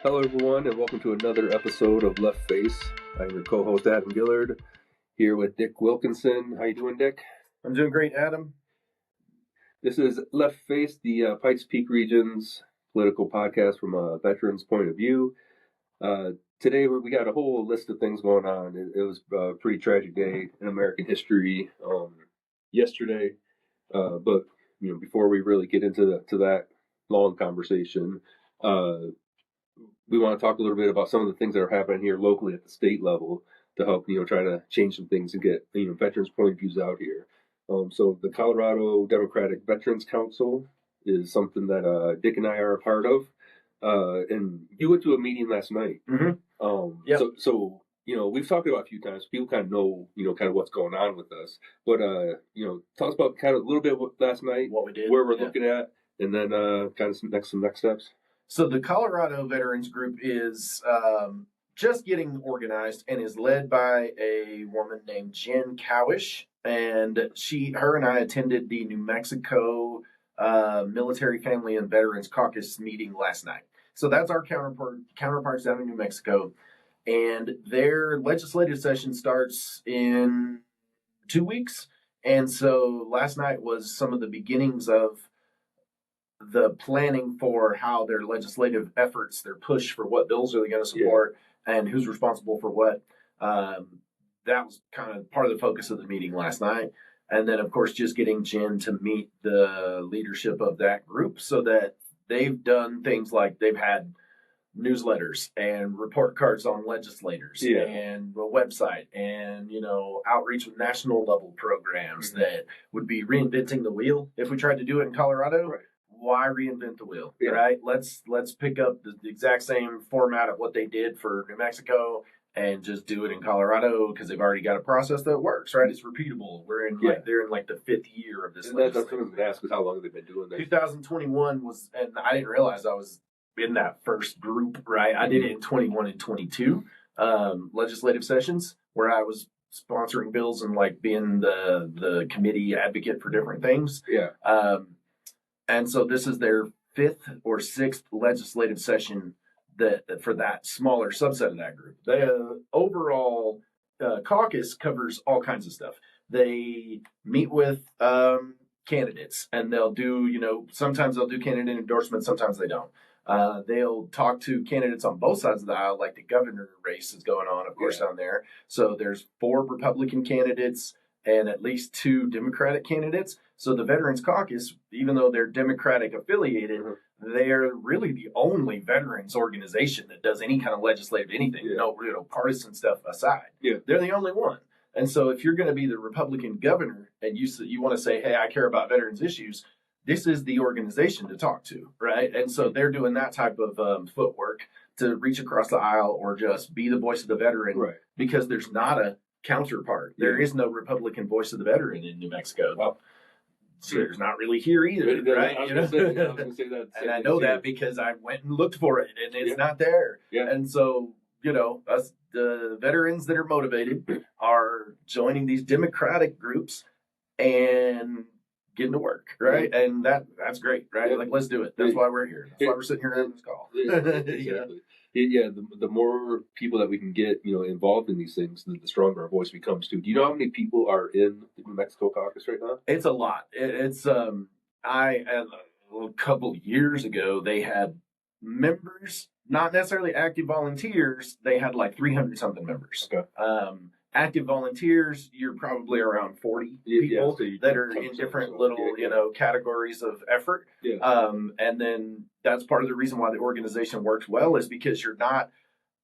Hello, everyone, and welcome to another episode of Left Face. I'm your co-host, Adam Gillard, here with Dick Wilkinson. How you doing, Dick? I'm doing great, Adam. This is Left Face, the Pikes Peak region's political podcast from a veteran's point of view. Today, we got a whole list of things going on. It was a pretty tragic day in American history yesterday. But before we really get into that long conversation, we want to talk a little bit about some of the things that are happening here locally at the state level to help, try to change some things and get, veterans' point of views out here. So the Colorado Democratic Veterans Council is something that Dick and I are a part of. And you went to a meeting last night. Mm-hmm. Yep. So we've talked about it a few times. People kind of know, kind of what's going on with us. But, tell us about kind of a little bit last night, what we did, where we're looking at, and then kind of some next steps. So the Colorado Veterans Group is just getting organized and is led by a woman named Jen Cowish. And her and I attended the New Mexico Military, Family, and Veterans Caucus meeting last night. So that's our counterparts down in New Mexico. And their legislative session starts in 2 weeks. And so last night was some of the beginnings of the planning for how their legislative efforts, their push for what bills are they going to support and who's responsible for what. That was kind of part of the focus of the meeting last night. And then, of course, just getting Jen to meet the leadership of that group so that they've done things like they've had newsletters and report cards on legislators and a website and, outreach with national level programs that would be reinventing the wheel. If we tried to do it in Colorado, why reinvent the wheel, right? Let's pick up the exact same format of what they did for New Mexico and just do it in Colorado because they've already got a process that works, right? It's repeatable. They're in the 5th year of this. That's what I was going to ask, is how long have they been doing this? 2021 was, and I didn't realize I was in that first group, right? I did it in 21 and 22 legislative sessions where I was sponsoring bills and like being the committee advocate for different things. And so this is their 5th or 6th legislative session that for that smaller subset of that group. The overall caucus covers all kinds of stuff. They meet with candidates, and they'll do, sometimes they'll do candidate endorsements, sometimes they don't. They'll talk to candidates on both sides of the aisle, like the governor race is going on, of course, down there. So there's 4 Republican candidates and at least 2 Democratic candidates. So the Veterans Caucus, even though they're Democratic affiliated, they're really the only veterans organization that does any kind of legislative anything, partisan stuff aside. They're the only one. And so if you're going to be the Republican governor and you want to say, hey, I care about veterans issues, this is the organization to talk to, right? And so they're doing that type of footwork to reach across the aisle or just be the voice of the veteran because there's not a counterpart. There is no Republican voice of the veteran in New Mexico. Well, so there's not really here either, right? I was going to say that. And I know that because I went and looked for it, and it's not there. And so, us, the veterans that are motivated are joining these Democratic groups and getting to work, right? And that's great, right? Like, let's do it. That's why we're here. That's why we're sitting here on this call. Exactly. The more people that we can get, involved in these things, the stronger our voice becomes too. Do you know how many people are in the New Mexico caucus right now? It's a lot. It's a couple years ago, they had members, not necessarily active volunteers. They had like 300 something members. Okay. Active volunteers, you're probably around 40 people that are in different little, categories of effort. And then that's part of the reason why the organization works well is because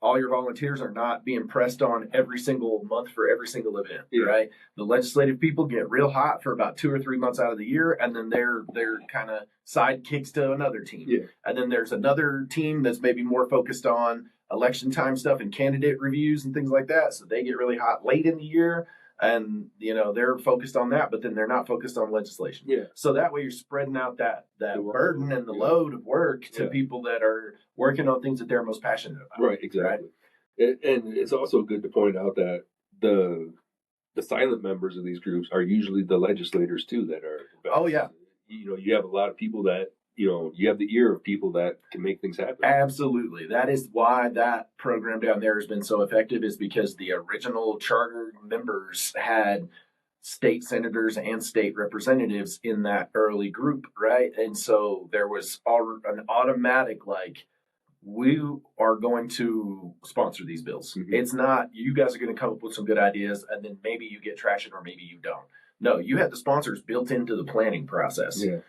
all your volunteers are not being pressed on every single month for every single event, right? The legislative people get real hot for about 2 or 3 months out of the year, and then they're kind of sidekicks to another team. And then there's another team that's maybe more focused on election time stuff and candidate reviews and things like that. So they get really hot late in the year and, they're focused on that, but then they're not focused on legislation. So that way you're spreading out that burden and the load of work to people that are working on things that they're most passionate about. Right, exactly. Right? And it's also good to point out that the silent members of these groups are usually the legislators too that are. Oh, yeah. You have a lot of people that, you have the ear of people that can make things happen. Absolutely. That is why that program down there has been so effective, is because the original charter members had state senators and state representatives in that early group, right? And so there was an automatic, like, we are going to sponsor these bills. Mhm. It's not, you guys are going to come up with some good ideas and then maybe you get traction or maybe you don't. No, you had the sponsors built into the planning process. Yeah.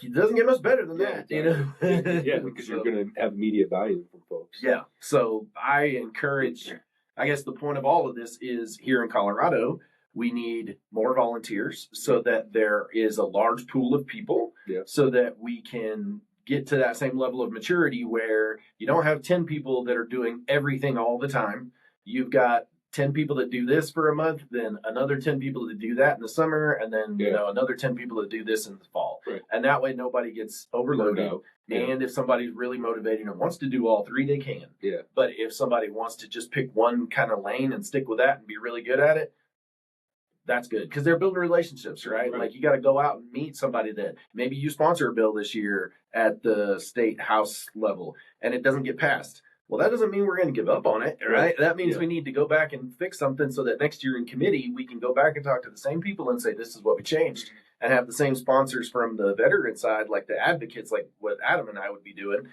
It doesn't get much better than that, you know? Yeah, because you're going to have immediate buy-in from folks. Yeah. So I encourage, I guess the point of all of this is, here in Colorado, we need more volunteers so that there is a large pool of people, so that we can get to that same level of maturity where you don't have 10 people that are doing everything all the time. You've got 10 people that do this for a month, then another 10 people that do that in the summer, and then another 10 people that do this in the fall. Right. And that way nobody gets overloaded. And if somebody's really motivated and wants to do all three, they can. Yeah. But if somebody wants to just pick one kind of lane and stick with that and be really good at it, that's good, because they're building relationships, right? Like, you got to go out and meet somebody that maybe you sponsor a bill this year at the state house level and it doesn't get passed. Well, that doesn't mean we're going to give up on it, right? That means we need to go back and fix something so that next year in committee, we can go back and talk to the same people and say, this is what we changed, and have the same sponsors from the veteran side, like the advocates, like what Adam and I would be doing,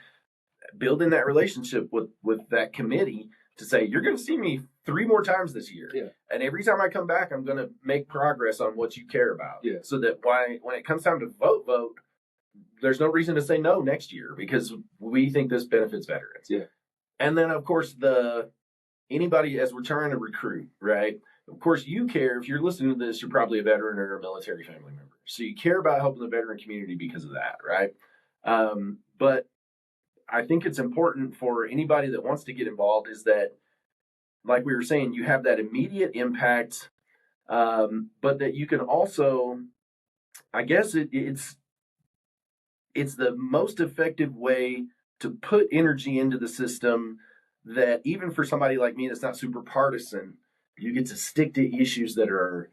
building that relationship with that committee to say, you're going to see me 3 more times this year. Yeah. And every time I come back, I'm going to make progress on what you care about. Yeah. So that when it comes time to vote, there's no reason to say no next year, because we think this benefits veterans. Yeah. And then, of course, anybody, as we're trying to recruit, right? Of course, you care. If you're listening to this, you're probably a veteran or a military family member. So you care about helping the veteran community because of that, right? But I think it's important for anybody that wants to get involved is that, like we were saying, you have that immediate impact, but that you can also, I guess it's the most effective way to put energy into the system, that even for somebody like me that's not super partisan, you get to stick to issues that are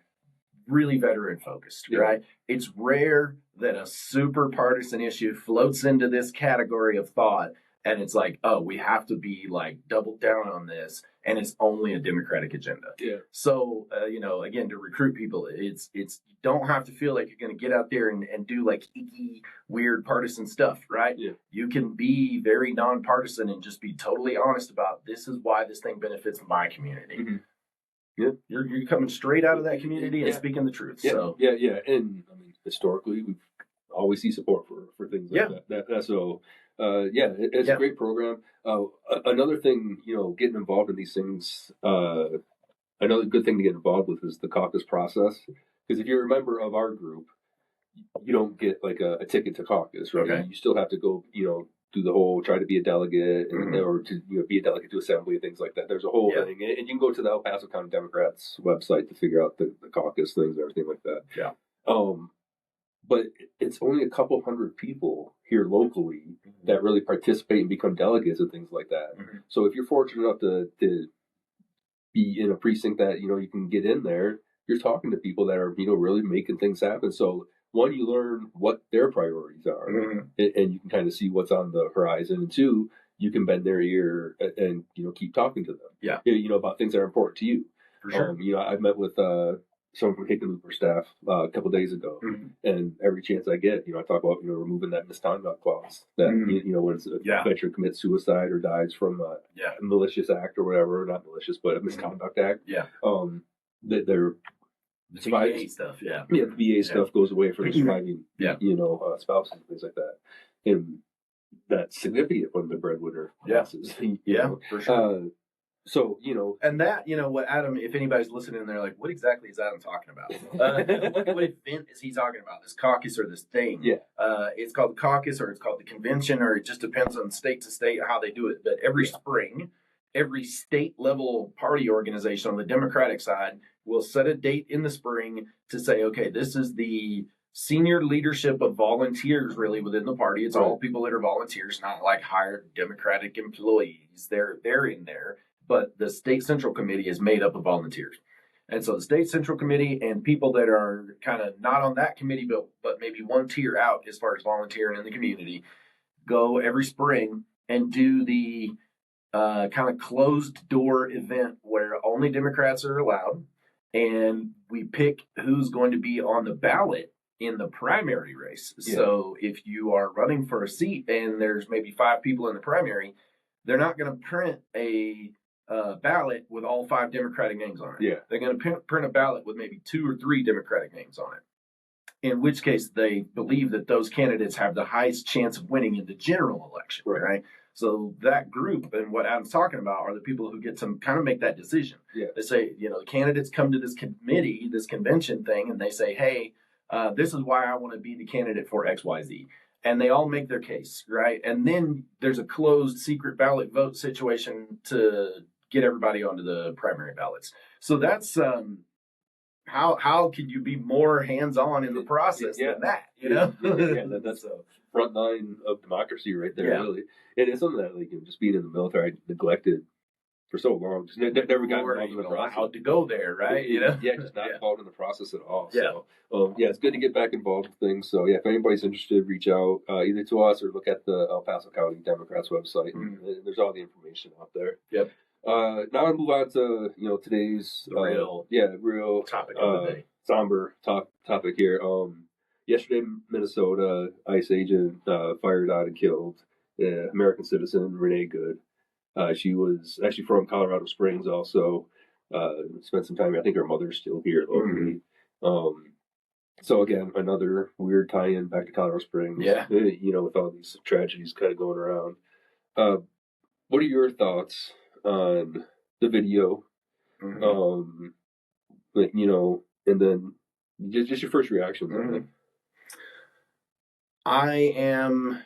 really veteran focused, right? It's rare that a super partisan issue floats into this category of thought and it's like, oh, we have to be like double down on this, and it's only a Democratic agenda. Yeah. So, again, to recruit people, it's you don't have to feel like you're going to get out there and do like icky, weird partisan stuff, right? Yeah. You can be very nonpartisan and just be totally honest about, this is why this thing benefits my community. Mm-hmm. Yeah, you're coming straight out of that community and speaking the truth. Yeah. So yeah, and I mean, historically, we always see support for things like that. So. It's a great program. Another thing, getting involved in these things, another good thing to get involved with is the caucus process. Because if you're a member of our group, you don't get like a ticket to caucus, right? Okay. You still have to go, do the whole, try to be a delegate or to be a delegate to assembly and things like that. There's a whole thing. And you can go to the El Paso County Democrats website to figure out the caucus things and everything like that. Yeah. But it's only a couple hundred people here locally that really participate and become delegates and things like that. Mm-hmm. So if you're fortunate enough to be in a precinct that, you can get in there, you're talking to people that are, really making things happen. So one, you learn what their priorities are, and you can kind of see what's on the horizon. And two, you can bend their ear and keep talking to them. Yeah. About things that are important to you. For sure. I met with someone from Hickenlooper staff a couple of days ago, and every chance I get, I talk about removing that misconduct clause that when a veteran commits suicide or dies from a malicious act or whatever, not malicious but a misconduct act. Yeah. That they're the VA stuff. Yeah. Yeah, the VA stuff goes away for the surviving spouses and things like that, and that's significant when the breadwinner passes. For sure. So, and that, what Adam, if anybody's listening, they're like, what exactly is Adam talking about? What event is he talking about? This caucus or this thing? Yeah. It's called the caucus, or it's called the convention, or it just depends on state to state how they do it. But every spring, every state level party organization on the Democratic side will set a date in the spring to say, okay, this is the senior leadership of volunteers really within the party. It's all people that are volunteers, not like hired Democratic employees. They're in there. But the state central committee is made up of volunteers. And so the state central committee and people that are kind of not on that committee, but maybe one tier out as far as volunteering in the community, go every spring and do the kind of closed door event where only Democrats are allowed. And we pick who's going to be on the ballot in the primary race. Yeah. So if you are running for a seat and there's maybe 5 people in the primary, they're not going to print a ballot with all 5 Democratic names on it. Yeah. They're going to print a ballot with maybe 2 or 3 Democratic names on it. In which case, they believe that those candidates have the highest chance of winning in the general election, right? So that group and what Adam's talking about are the people who get to kind of make that decision. Yeah. They say, the candidates come to this committee, this convention thing, and they say, hey, this is why I want to be the candidate for XYZ. And they all make their case, right? And then there's a closed secret ballot vote situation to get everybody onto the primary ballots. So that's how can you be more hands-on in the process than that, that's the front line of democracy right there, really. And it's something that, just being in the military, I neglected for so long. Just never got involved in the process. How to go there, right? Just not involved in the process at all. So, it's good to get back involved with things. So, if anybody's interested, reach out either to us or look at the El Paso County Democrats website. And there's all the information out there. Yep. Now I'll move on to today's real topic of the day. Somber topic here. Yesterday, Minnesota ICE agent fired out and killed American citizen Renee Good. She was actually from Colorado Springs. Also, spent some time. I think her mother's still here locally. So again, another weird tie-in back to Colorado Springs. Yeah. With all these tragedies kind of going around. What are your thoughts on the video? And then just your first reactions. I am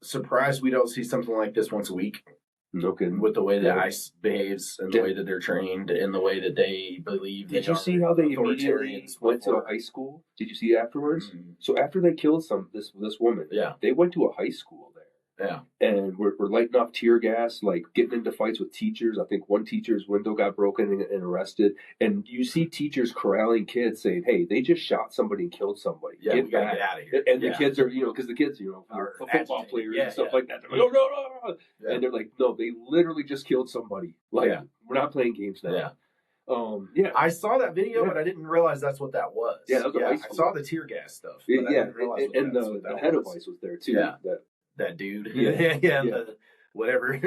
surprised we don't see something like this once a week. No kidding. With the way that ICE behaves and the way that they're trained and the way that they believe. Did you see how they immediately went to a high school? Did you see afterwards? So after they killed this woman, they went to a high school there. Yeah. And we're lighting off tear gas, getting into fights with teachers. I think one teacher's window got broken and arrested. And you see teachers corralling kids saying, hey, they just shot somebody and killed somebody. Yeah, we gotta get out of here. And the kids are, because the kids, are football players and stuff like that. They're like, no. Yeah. And they're like, no, they literally just killed somebody. We're not playing games now. Yeah. I saw that video, but I didn't realize that's what that was. Yeah, that was I saw the tear gas stuff. But I didn't realize the head of ICE was there too. Yeah. That dude. Whatever.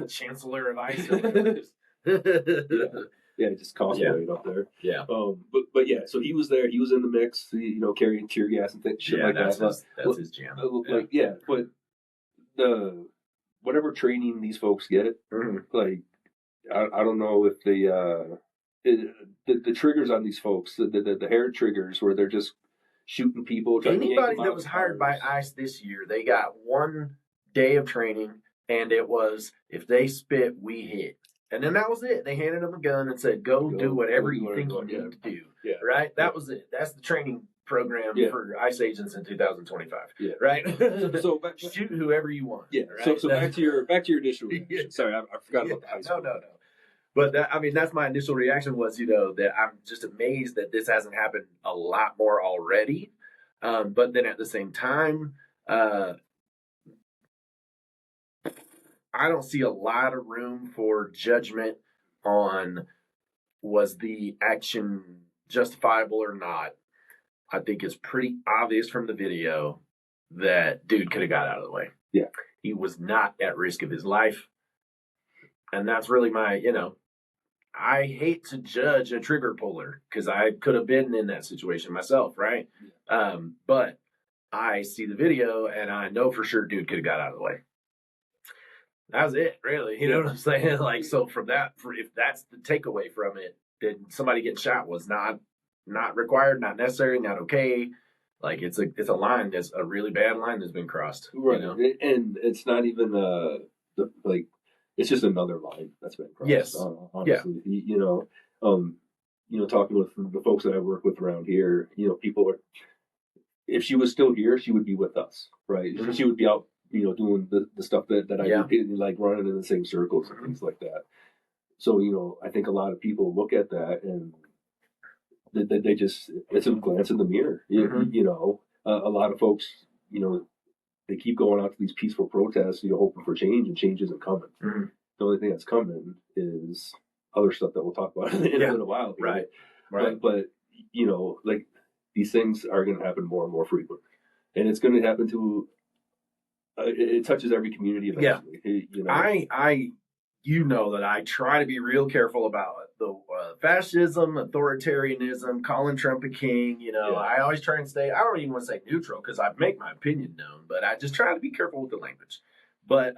Chancellor of ICE or whatever. Just cosplayed up there. Yeah. But so he was there. He was in the mix, carrying tear gas and shit like that. That's his jam. But the whatever training these folks get, I don't know if the triggers on these folks, the hair triggers where they're just shooting people. Anybody that was hired by ICE this year, they got 1 day of training, and it was, if they spit, we hit. And then that was it. They handed them a gun and said, go do whatever you think you need to do. Yeah. Right? That was it. That's the training program for ICE agents in 2025. Yeah. Right? So shoot whoever you want. Yeah. Right? So back to your initial reaction. Sorry, I forgot about the high school. No. But that's my initial reaction was, that I'm just amazed that this hasn't happened a lot more already. But then at the same time, I don't see a lot of room for judgment on was the action justifiable or not. I think it's pretty obvious from the video that dude could have got out of the way. Yeah. He was not at risk of his life. And that's really my, I hate to judge a trigger puller because I could have been in that situation myself, right? Yeah. But I see the video and I know for sure dude could have got out of the way. That was it, really. You know what I'm saying? So from that, if that's the takeaway from it, then somebody getting shot was not required, not necessary, not okay. It's a line that's a really bad line that's been crossed. Right. And it's not even it's just another line that's been crossed. Yes. Honestly. Yeah. Talking with the folks that I work with around here, people are, if she was still here, she would be with us, right? Mm-hmm. She would be out, doing the stuff that I do, running in the same circles and things like that. So, I think a lot of people look at that and they just, it's a glance in the mirror. You know, a lot of folks, you know, they keep going out to these peaceful protests, you know, hoping for change, and change isn't coming. The only thing that's coming is other stuff that we'll talk about in a little while. Right. But you know, like, these things are going to happen more and more frequent, and it's going to happen to. It touches every community eventually. You know, you know that I try to be real careful about the fascism, authoritarianism, calling Trump a king. You know, I always try and stay. I don't even want to say neutral because I make my opinion known, but I just try to be careful with the language. But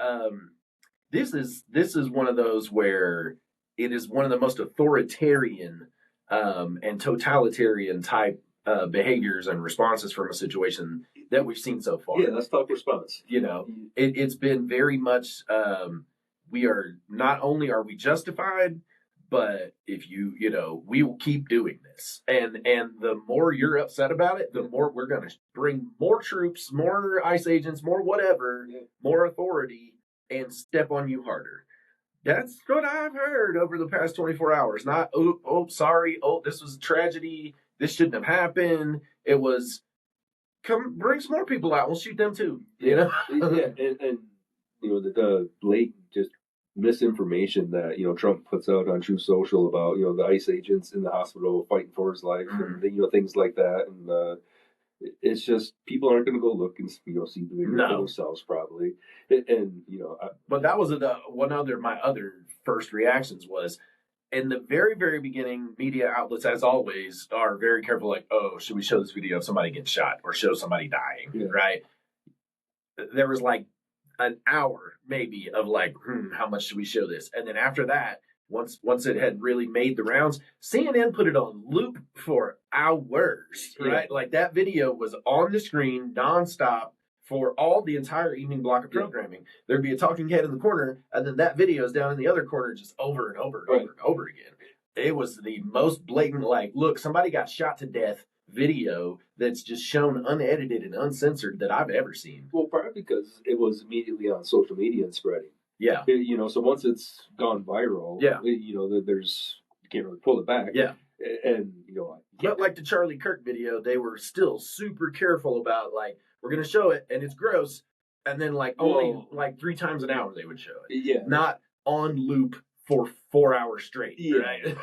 this is one of those where it is one of the most authoritarian and totalitarian type behaviors and responses from a situation that we've seen so far. Yeah, that's tough response. You know, it's been very much. We are not only are we justified, but if you know, we will keep doing this. And the more you're upset about it, the more we're going to bring more troops, more ICE agents, more whatever, more authority, and step on you harder. That's what I've heard over the past 24 hours. Not, sorry, this was a tragedy. This shouldn't have happened. It was, come bring some more people out. We'll shoot them too. You know? And you know, the blatant just misinformation that, you know, Trump puts out on Truth Social about, you know, the ICE agents in the hospital fighting for his life, and you know, things like that. And it's just, people aren't going to go look and, you know, see the video for themselves probably. And you know, but that was my other first reactions was, in the very, very beginning, media outlets, as always, are very careful, like, oh, should we show this video of somebody getting shot or show somebody dying, right? There was like an hour, maybe, of like, how much should we show this? And then after that, once it had really made the rounds, CNN put it on loop for hours, right? Like, that video was on the screen nonstop for all the entire evening block of programming. There'd be a talking head in the corner, and then that video is down in the other corner just over and over and over and over again. It was the most blatant, like, look, somebody got shot to death video that's just shown unedited and uncensored that I've ever seen. Well, partly because it was immediately on social media and spreading. Yeah. You know, so once it's gone viral, you know, there's, you can't really pull it back. Yeah. And, you know, but like the Charlie Kirk video, they were still super careful about, like, we're going to show it and it's gross. And then, like, only like 3 times an hour they would show it. Yeah. Not on loop for 4 hours straight. Yeah. Right?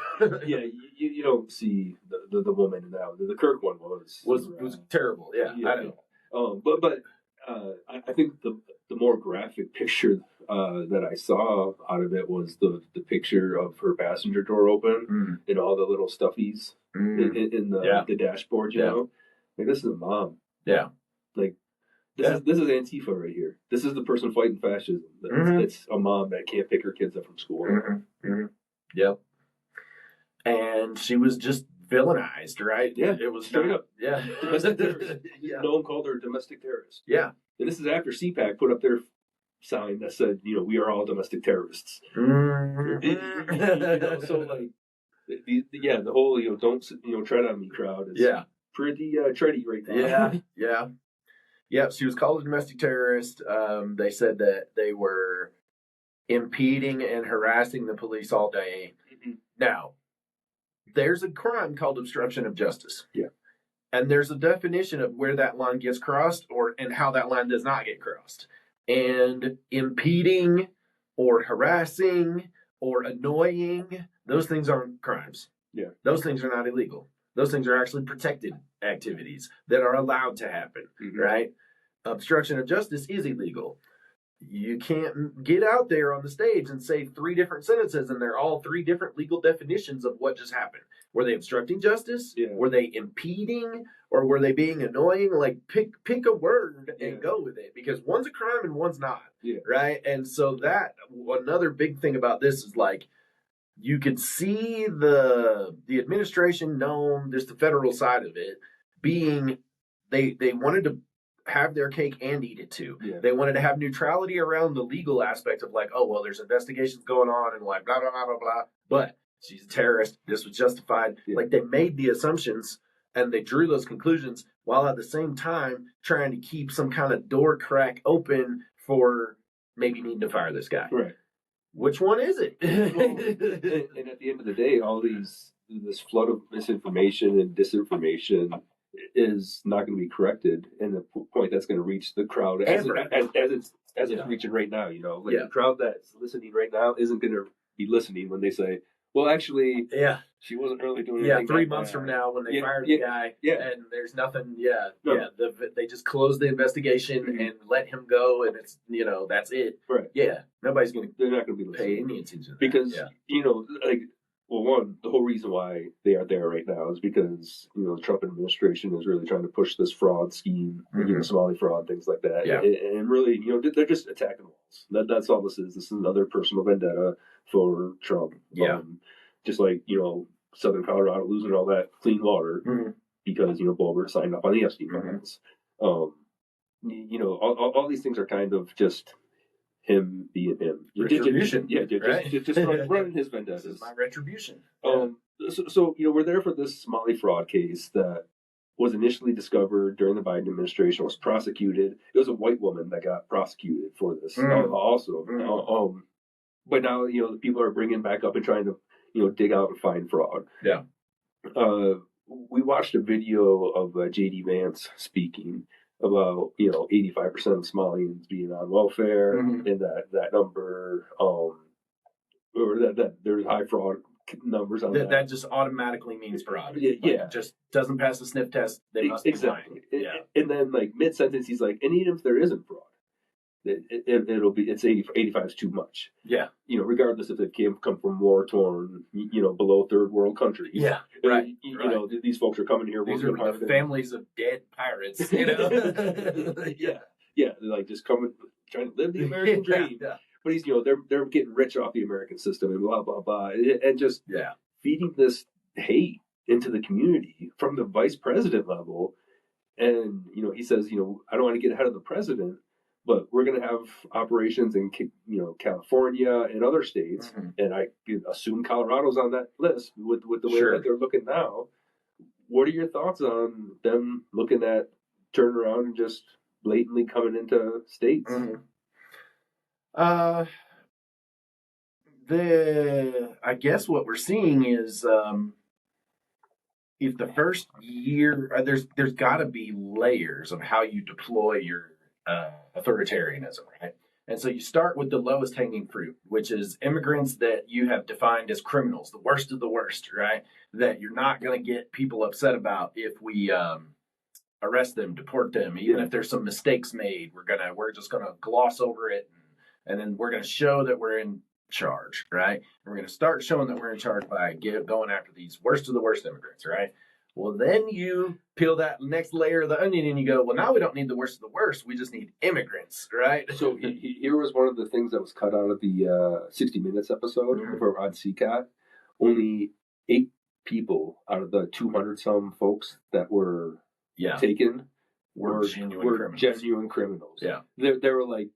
You don't see the woman in that. The Kirk one was terrible. Yeah. I know. But I think the more graphic picture that I saw out of it was the picture of her passenger door open and all the little stuffies in the dashboard. You know, like, this is a mom. Yeah. Like, this is Antifa right here. This is the person fighting fascism. It's a mom that can't pick her kids up from school. Yep. And she was just villainized, right? Yeah. It was straight up. Yeah. Domestic terrorist. No one called her a domestic terrorist. Yeah. And this is after CPAC put up their sign that said, you know, we are all domestic terrorists. You know, so, like, the whole, you know, don't, you know, tread on me crowd is pretty tready right now. Yeah, she was called a domestic terrorist. They said that they were impeding and harassing the police all day. Now, there's a crime called obstruction of justice. Yeah. And there's a definition of where that line gets crossed and how that line does not get crossed. And impeding or harassing or annoying, those things aren't crimes. Yeah. Those things are not illegal. Those things are actually protected activities that are allowed to happen, right? Obstruction of justice is illegal. You can't get out there on the stage and say 3 different sentences and they're all 3 different legal definitions of what just happened. Were they obstructing justice? Yeah. Were they impeding? Or were they being annoying? Like, pick a word and go with it, because one's a crime and one's not, right? And so that, another big thing about this is, like, you could see the administration known, just the federal side of it, being, they wanted to have their cake and eat it too. Yeah. They wanted to have neutrality around the legal aspect of, like, oh, well, there's investigations going on and, like, blah, blah, blah, blah, blah. But she's a terrorist. This was justified. Yeah. Like, they made the assumptions and they drew those conclusions while at the same time trying to keep some kind of door crack open for maybe needing to fire this guy. Right. Which one is it? And at the end of the day, all these this flood of misinformation and disinformation is not going to be corrected, and the point that's going to reach the crowd as it's reaching right now. The crowd that's listening right now isn't going to be listening when they say, "Well, actually, she wasn't really doing anything." 3 months from now, when they fired the guy, and there's nothing. They just closed the investigation and let him go, and it's that's it. Right. Yeah, nobody's going to. They're not going to be listening. Pay any attention to that. Because one, the whole reason why they are there right now is because the Trump administration is really trying to push this fraud scheme, Somali fraud, things like that, and really, they're just attacking walls. That's all this is. This is another personal vendetta for Trump. Just like Southern Colorado losing all that clean water because Bulger signed up on the Epstein files. All these things are kind of just him being him. Retribution. Just running his vendettas. This is my retribution. So we're there for this Somali fraud case that was initially discovered during the Biden administration, was prosecuted. It was a white woman that got prosecuted for this also. But now, the people are bringing back up and trying to, dig out and find fraud. Yeah. We watched a video of J.D. Vance speaking about 85% of Somalians being on welfare, and that number, or that there's high fraud numbers on that. That just automatically means fraud. Just doesn't pass the sniff test. They must be lying. And then mid sentence, he's like, and even if there isn't fraud, it's 85 is too much. Yeah. Regardless if it come from war torn, below third world countries. Yeah. Right. These folks are coming here. These are the families of dead pirates. Yeah. They're like just coming, trying to live the American dream. Yeah. But he's, they're getting rich off the American system and blah blah blah, and just feeding this hate into the community from the vice president level. And he says, I don't want to get ahead of the president, but we're going to have operations in, California and other states, and I assume Colorado's on that list with the way that they're looking now. What are your thoughts on them looking at turning around and just blatantly coming into states? I guess what we're seeing is if the first year there's got to be layers of how you deploy your authoritarianism, right? And so you start with the lowest hanging fruit, which is immigrants that you have defined as criminals, the worst of the worst, right? That you're not going to get people upset about if we arrest them, deport them, even if there's some mistakes made. We're just gonna gloss over it, and then we're gonna show that we're in charge, right? And we're gonna start showing that we're in charge by going after these worst of the worst immigrants, right? Well, then you peel that next layer of the onion and you go, well, now we don't need the worst of the worst. We just need immigrants, right? So here was one of the things that was cut out of the 60 Minutes episode for Rod Seacat. Only 8 people out of the 200-some folks that were taken were genuine criminals. Yeah. They were like,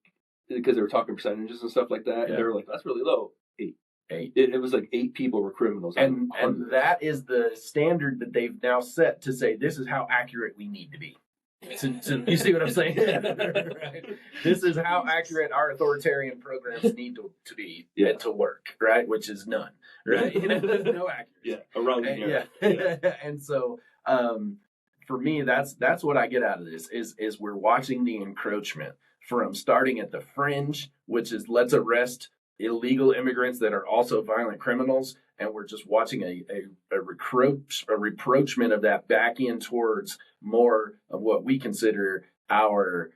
because they were talking percentages and stuff like that, and they were like, that's really low. 8. It was like 8 people were criminals. And that is the standard that they've now set to say, this is how accurate we need to be. So you see what I'm saying? Right? This is how accurate our authoritarian programs need to be and to work, right? Which is none, right? No accuracy. Yeah, around here. And so for me, that's what I get out of this is we're watching the encroachment from starting at the fringe, which is let's arrest illegal immigrants that are also violent criminals, and we're just watching a reproachment of that back in towards more of what we consider our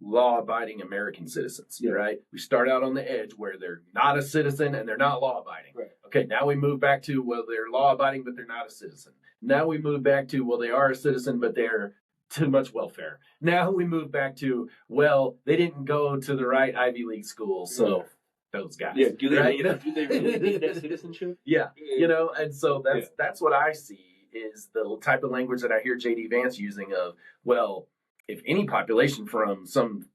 law-abiding American citizens, right? We start out on the edge where they're not a citizen and they're not law-abiding. Right. Okay, now we move back to, well, they're law-abiding but they're not a citizen. Now we move back to, well, they are a citizen but they're too much welfare. Now we move back to, well, they didn't go to the right Ivy League school, so those guys. Yeah, do they really need that citizenship? Yeah, and so that's what I see is the type of language that I hear J.D. Vance using of, well, if any population from some,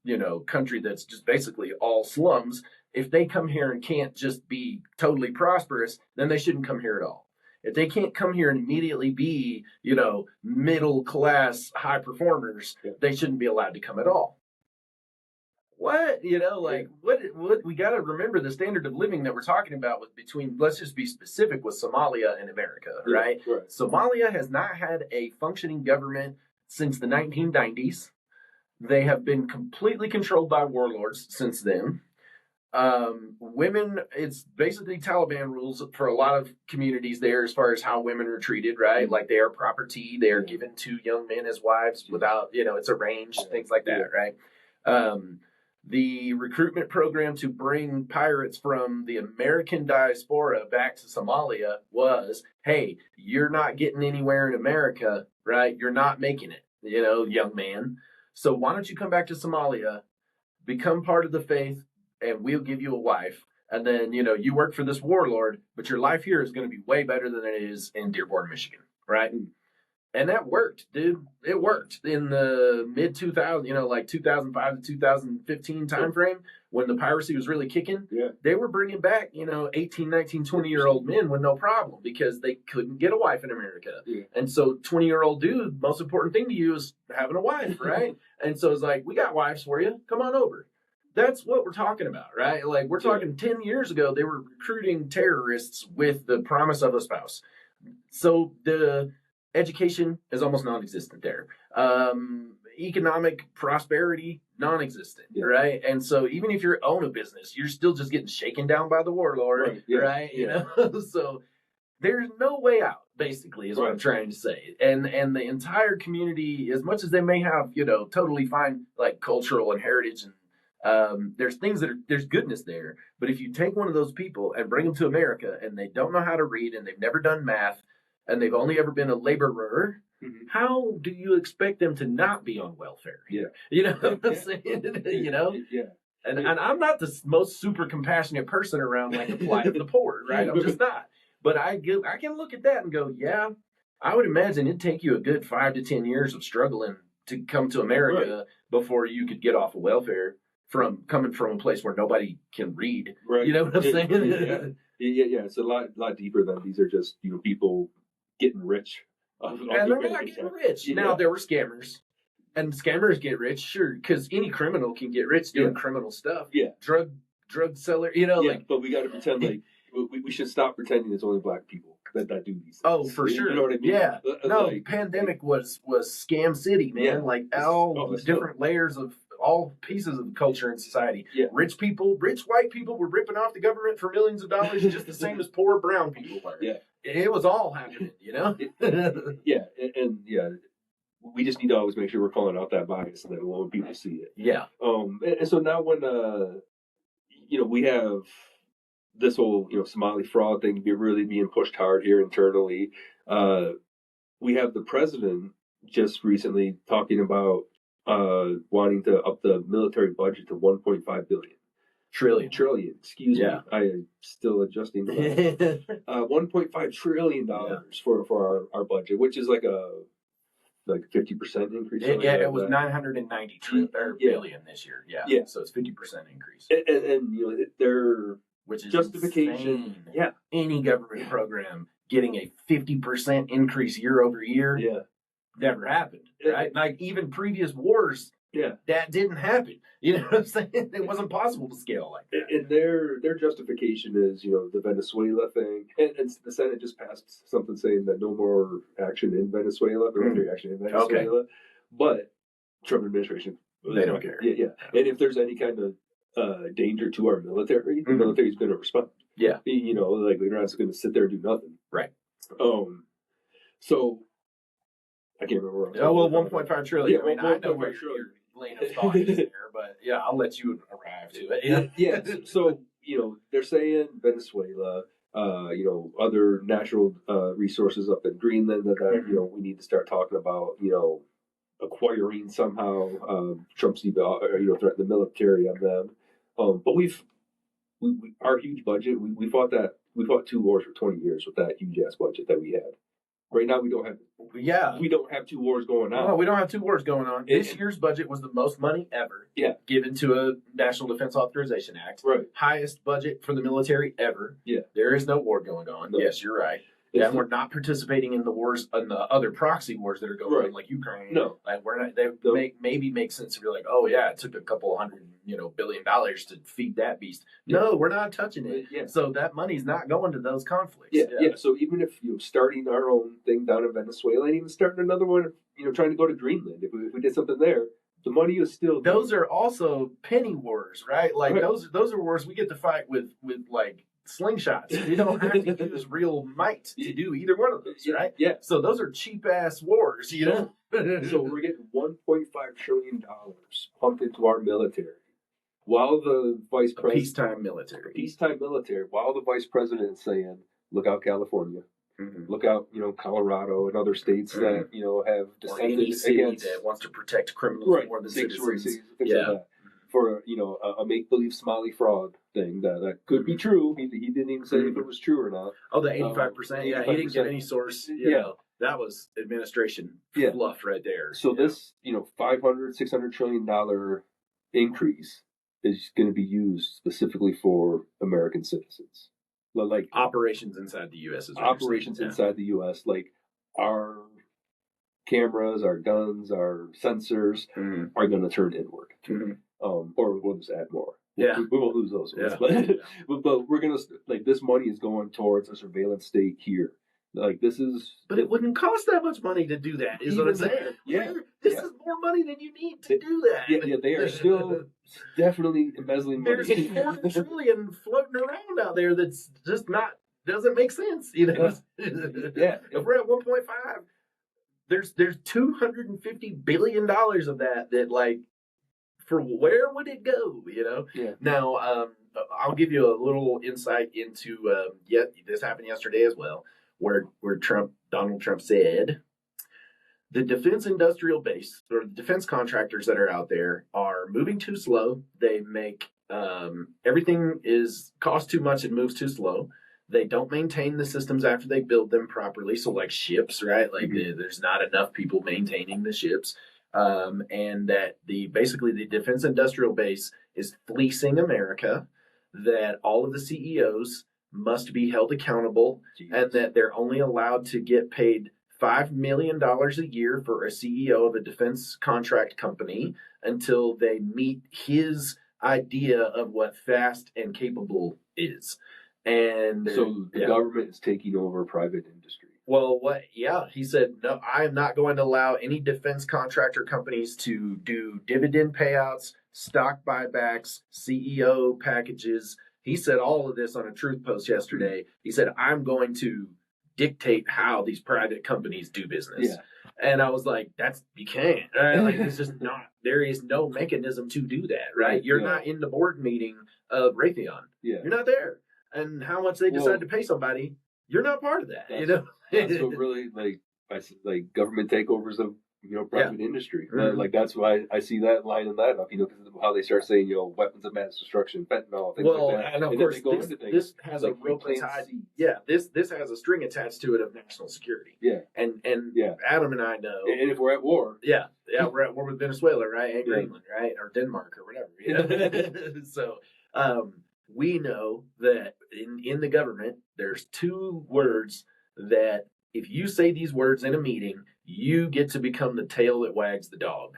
country that's just basically all slums, if they come here and can't just be totally prosperous, then they shouldn't come here at all. If they can't come here and immediately be, middle class high performers, they shouldn't be allowed to come at all. what? What we got to remember the standard of living that we're talking about with between, let's just be specific with Somalia and America, right? Right. Somalia has not had a functioning government since the 1990s. They have been completely controlled by warlords since then. Women, it's basically Taliban rules for a lot of communities there as far as how women are treated, right? Like they are property, they are given to young men as wives without, it's arranged, things like that, right? The recruitment program to bring pirates from the American diaspora back to Somalia was, hey, you're not getting anywhere in America, right? You're not making it, young man. So why don't you come back to Somalia, become part of the faith, and we'll give you a wife. And then, you work for this warlord, but your life here is going to be way better than it is in Dearborn, Michigan, right? And that worked, dude. It worked in the mid 2000s, like 2005 to 2015 timeframe when the piracy was really kicking. Yeah. They were bringing back, 18, 19, 20-year-old men with no problem because they couldn't get a wife in America. Yeah. And so 20-year-old dude, most important thing to you is having a wife, right? And so it's like, we got wives for you. Come on over. That's what we're talking about, right? Like we're talking 10 years ago, they were recruiting terrorists with the promise of a spouse. So the education is almost non-existent there. Economic prosperity, non-existent, right? And so even if you own a business, you're still just getting shaken down by the warlord, right? So there's no way out, basically, is what I'm trying to say. And the entire community, as much as they may have, totally fine, like cultural and heritage and there's things there's goodness there. But if you take one of those people and bring them to America and they don't know how to read and they've never done math and they've only ever been a laborer, how do you expect them to not be on welfare? Yeah. You know what I'm saying? Yeah. And I'm not the most super compassionate person around like the plight of the poor, right? I'm just not. But I can look at that and go, yeah, I would imagine it'd take you a good 5 to 10 years of struggling to come to America before you could get off of welfare. From coming from a place where nobody can read, right? You know what I'm saying? Yeah. It's a lot deeper than these are just people getting rich. And they're not getting rich. Now there were scammers, and scammers get rich, sure, because any criminal can get rich doing criminal stuff. Yeah, drug seller, But we got to pretend like we should stop pretending it's only black people that do these things. Oh, for sure. You know what I mean? Yeah. No, pandemic was scam city, man. Yeah. Like all different layers of all pieces of culture and society. Yeah. Rich white people were ripping off the government for millions of dollars just the same as poor brown people were. Yeah. It was all happening, And we just need to always make sure we're calling out that bias so that when people see it. Yeah. And so now when we have this whole Somali fraud thing really being pushed hard here internally, we have the president just recently talking about wanting to up the military budget to 1.5 billion. Trillion. Excuse me. I am still adjusting. $1.5 trillion for our budget, which is like a 50% increase. It was 990 billion this year. Yeah. So it's 50% increase. And they're which is justification. Insane. Yeah. Any government program getting a 50% increase year over year. Yeah. Never happened, right? Like even previous wars, that didn't happen. You know what I'm saying? It wasn't possible to scale like that. And their justification is, the Venezuela thing, and the Senate just passed something saying that no more action in Venezuela, military action in Venezuela. Okay. But Trump administration, they don't care. Yeah. And if there's any kind of danger to our military, the military is going to respond. Yeah. Like they're not just going to sit there and do nothing. Right. So. I can't remember. 1.5 trillion. Yeah, I know where your lane of thought is there, but I'll let you arrive to it. Yeah. So they're saying Venezuela, other natural resources up in Greenland that we need to start talking about, acquiring somehow. Trump's threatened the military on them. But our huge budget. We fought 2 wars for 20 years with that huge ass budget that we had. Right now, we don't have. Yeah, we don't have 2 wars going on. No, we don't have 2 wars going on. This year's budget was the most money ever. Yeah, given to a National Defense Authorization Act. Right, highest budget for the military ever. Yeah, there is no war going on. No. Yes, you're right. And we're not participating in the wars, in the other proxy wars that are going on, like Ukraine. No, like we're not. They maybe make sense to be like, oh yeah, it took a couple $100 $1 billion to feed that beast. No, we're not touching it. Yeah. So that money's not going to those conflicts. Yeah. So even if starting our own thing down in Venezuela, and even starting another one, trying to go to Greenland, if we did something there, the money is still there. Those are also penny wars, right? Like Right. those are wars we get to fight with like slingshots. You don't have to use real might to do either one of those, right? Yeah. So those are cheap ass wars, So we're getting $1.5 trillion pumped into our military, while the vice president peacetime military, while the vice president is saying, "Look out, California." Mm-hmm. Look out, Colorado and other states that have descended against that wants to protect criminals more than citizens. For a make believe smiley frog thing that could be true. He didn't even say if it was true or not. Oh, the 85%. Yeah, he didn't give any source. That was administration fluff right there. So this $500-600 trillion increase is going to be used specifically for American citizens. Like operations inside the U.S. Inside the U.S. Like our cameras, our guns, our sensors are going to turn inward, or we'll just add more. Yeah, we won't lose those ones, but we're going to this money is going towards a surveillance state here. Like this is, but it wouldn't cost that much money to do that. Is what I'm saying. This is more money than you need to do that. Yeah, they are still definitely embezzling money. There's $4 trillion floating around out there that's just doesn't make sense. If we're at 1.5, there's $250 billion of that like, for where would it go? Now I'll give you a little insight into this happened yesterday as well, where Donald Trump said the defense industrial base, or the defense contractors that are out there, are moving too slow. They make everything costs too much and moves too slow. They don't maintain the systems after they build them properly. So like ships, right? Like there's not enough people maintaining the ships. And that basically the defense industrial base is fleecing America, that all of the CEOs must be held accountable, and that they're only allowed to get paid $5 million a year for a CEO of a defense contract company until they meet his idea of what fast and capable is. And so the government is taking over private industry. Well, he said, no, I am not going to allow any defense contractor companies to do dividend payouts, stock buybacks, CEO packages. He said all of this on a Truth Post yesterday. He said, I'm going to dictate how these private companies do business. Yeah. And I was like, you can't. Right? Like, it's just not, there is no mechanism to do that, right? You're not in the board meeting of Raytheon. Yeah. You're not there. And how much they decide to pay somebody, you're not part of that. That's what really, like government takeovers of private industry. Like that's why I see that lining that up. Because of how they start saying weapons of mass destruction, fentanyl, things like that. And of course, this has a real tie. Yeah, this has a string attached to it of national security. Yeah, and Adam and I know. And if we're at war, we're at war with Venezuela, right, and Greenland, right, or Denmark or whatever. So. We know that in the government, there's two words that if you say these words in a meeting, you get to become the tail that wags the dog.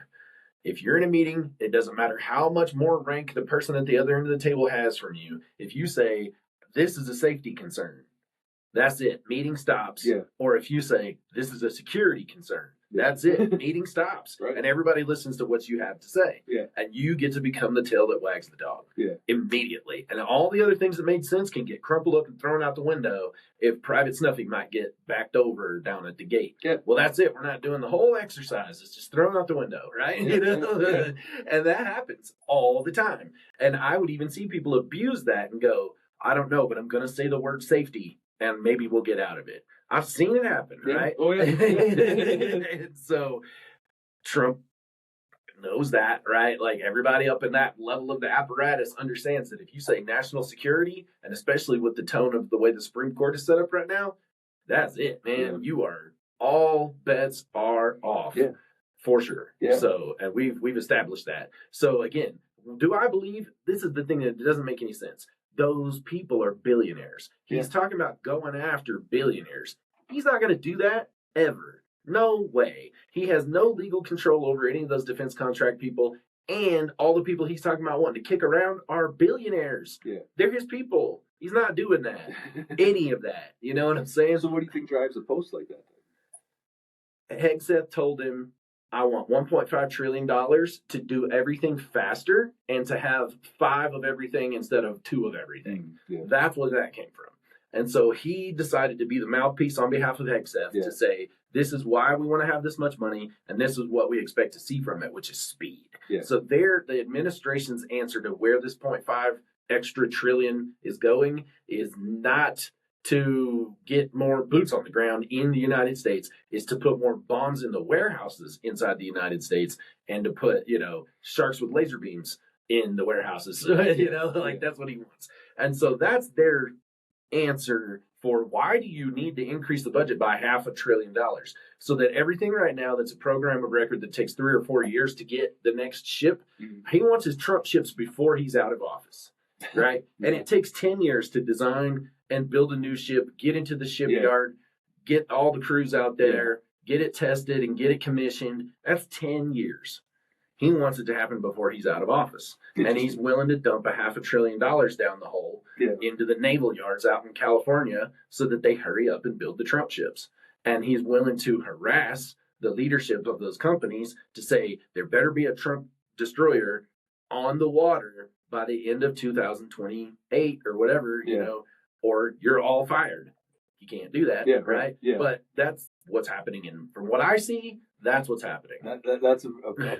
If you're in a meeting, it doesn't matter how much more rank the person at the other end of the table has from you. If you say, this is a safety concern, that's it. Meeting stops. Yeah. Or if you say, this is a security concern, that's it. Meeting stops. Right. And everybody listens to what you have to say. Yeah. And you get to become the tail that wags the dog. Yeah. Immediately. And all the other things that made sense can get crumpled up and thrown out the window if private snuffing might get backed over down at the gate. Yeah. Well, that's it. We're not doing the whole exercise. It's just thrown out the window, right? Yeah. And that happens all the time. And I would even see people abuse that and go, I don't know, but I'm going to say the word safety and maybe we'll get out of it. I've seen it happen, right? Oh, yeah. And so Trump knows that, right? Like everybody up in that level of the apparatus understands that if you say national security, and especially with the tone of the way the Supreme Court is set up right now, that's it, man. Yeah. You are, all bets are off. Yeah. For sure. Yeah. So, and we've established that. So again, do I believe, this is the thing that doesn't make any sense. Those people are billionaires. He's talking about going after billionaires. He's not going to do that ever. No way. He has no legal control over any of those defense contract people. And all the people he's talking about wanting to kick around are billionaires. Yeah. They're his people. He's not doing that. Any of that. You know what I'm saying? So what do you think drives a post like that? Hegseth told him, I want $1.5 trillion to do everything faster and to have 5 of everything instead of 2 of everything. Yeah. That's where that came from. And so he decided to be the mouthpiece on behalf of Hegseth to say, this is why we want to have this much money, and this is what we expect to see from it, which is speed. Yeah. So the administration's answer to where this 0.5 extra trillion is going is not to get more boots on the ground in the United States, is to put more bombs in the warehouses inside the United States and to put, sharks with laser beams in the warehouses. That's what he wants. And so that's their answer for why do you need to increase the budget by $500 billion, so that everything right now that's a program of record that takes 3 or 4 years to get the next ship, he wants his Trump ships before he's out of office, right? And it takes 10 years to design and build a new ship, get into the shipyard, get all the crews out there, get it tested and get it commissioned. That's 10 years. He wants it to happen before he's out of office. And he's willing to dump $500 billion down the hole into the naval yards out in California so that they hurry up and build the Trump ships. And he's willing to harass the leadership of those companies to say there better be a Trump destroyer on the water by the end of 2028 or whatever, or you're all fired. You can't do that, right? Yeah. But that's what's happening. And from what I see, that's what's happening. That's a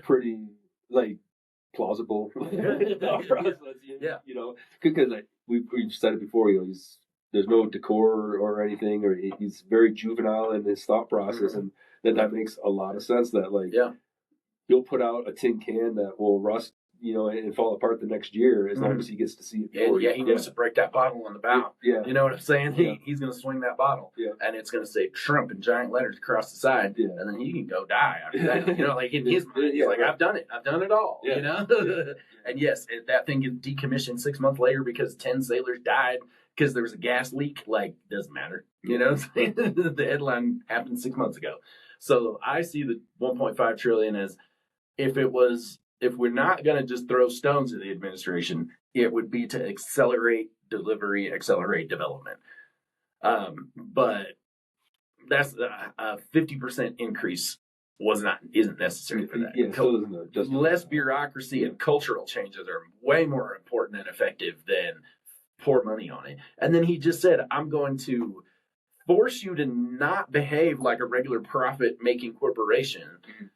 pretty plausible process. Because we've said it before. There's no decor or anything, or he's very juvenile in his thought process, and that makes a lot of sense. That he'll put out a tin can that will rust, and fall apart the next year as long as he gets to see it. He wants to break that bottle on the bow. Yeah. You know what I'm saying? He's going to swing that bottle. Yeah. And it's going to say Trump in giant letters across the side. Yeah. And then he can go die after that. In his mind, he's like, I've done it. I've done it all. Yeah. And yes, that thing gets decommissioned 6 months later because 10 sailors died because there was a gas leak. Doesn't matter. You know what I'm saying? The headline happened 6 months ago. So I see the 1.5 trillion as if we're not going to just throw stones at the administration, it would be to accelerate delivery, accelerate development. But that's a 50% increase isn't necessary for that. Yeah, less bureaucracy and cultural changes are way more important and effective than pour money on it. And then he just said, I'm going to force you to not behave like a regular profit-making corporation. Mm-hmm.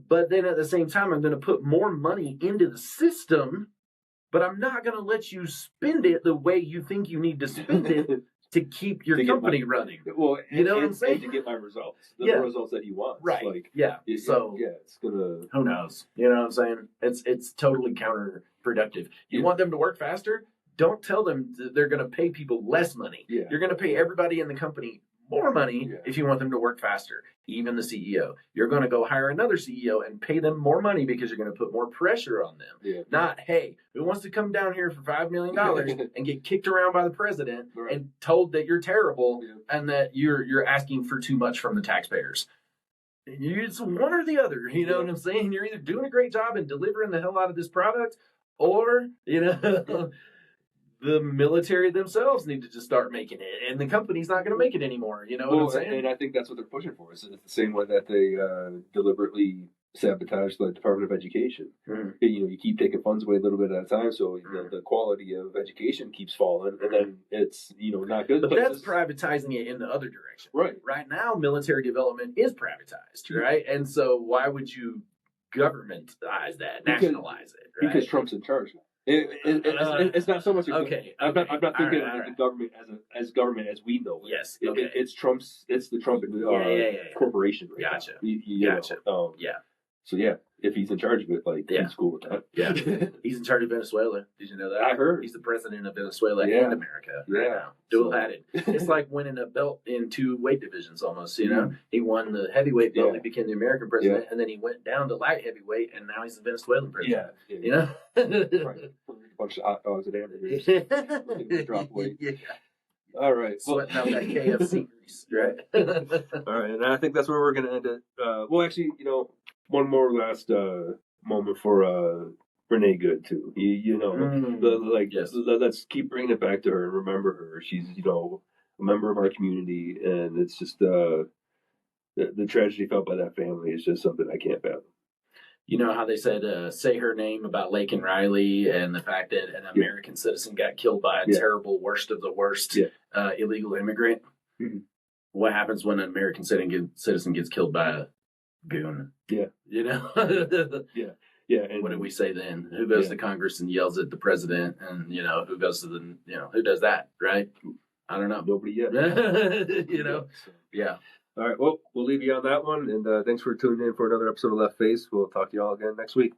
But then at the same time, I'm going to put more money into the system, but I'm not going to let you spend it the way you think you need to spend it to keep your company running. Well, what I'm saying? And to get my results. The results that he wants. Right. It's going to... Who knows? You know what I'm saying? It's totally counterproductive. You want them to work faster? Don't tell them that they're going to pay people less money. Yeah. You're going to pay everybody in the company more money if you want them to work faster, even the CEO. You're going to go hire another CEO and pay them more money because you're going to put more pressure on them. Yeah. Not, hey, who wants to come down here for $5 million and get kicked around by the president and told that you're terrible and that you're asking for too much from the taxpayers. It's one or the other, you know what I'm saying? You're either doing a great job and delivering the hell out of this product, or, the military themselves need to just start making it, and the company's not going to make it anymore. You know what I'm saying? And I think that's what they're pushing for. It's the same way that they deliberately sabotage the Department of Education. Mm-hmm. You keep taking funds away a little bit at a time, so the quality of education keeps falling, and then it's not good. But that's privatizing it in the other direction. Right. Right now, military development is privatized, right? And so why would you governmentize that, nationalize it? Right? Because Trump's in charge now. It's not so much. Okay. I'm not thinking of the government as government as we know it. Yes. It's Trump's. It's the Trump corporation. Right gotcha. Now. Gotcha. So if he's in charge of it, he's cool with that. Yeah. He's in charge of Venezuela. Did you know that? I heard. He's the president of Venezuela and America right now. Dual-hatted. It's like winning a belt in 2 weight divisions almost, He won the heavyweight belt, he became the American president, and then he went down to light heavyweight, and now he's the Venezuelan president. Yeah. Right. A bunch of hot dogs and hamburgers. Drop weight. Yeah. All right. Sweating out that KFC grease, right? All right, and I think that's where we're going to end it. Well, actually, one more last moment for Renee Good too. Yes. Let's keep bringing it back to her and remember her. She's a member of our community, and it's just the tragedy felt by that family is just something I can't fathom. You know how they said, say her name about Lake and Riley and the fact that an American citizen got killed by a terrible, worst of the worst illegal immigrant? Mm-hmm. What happens when an American citizen gets killed by a goon? Yeah. Yeah. Yeah. And what do we say then? Who goes to Congress and yells at the president? And, who goes to who does that, right? I don't know. Nobody yet. Yeah. All right. Well, we'll leave you on that one. And thanks for tuning in for another episode of Left Face. We'll talk to you all again next week.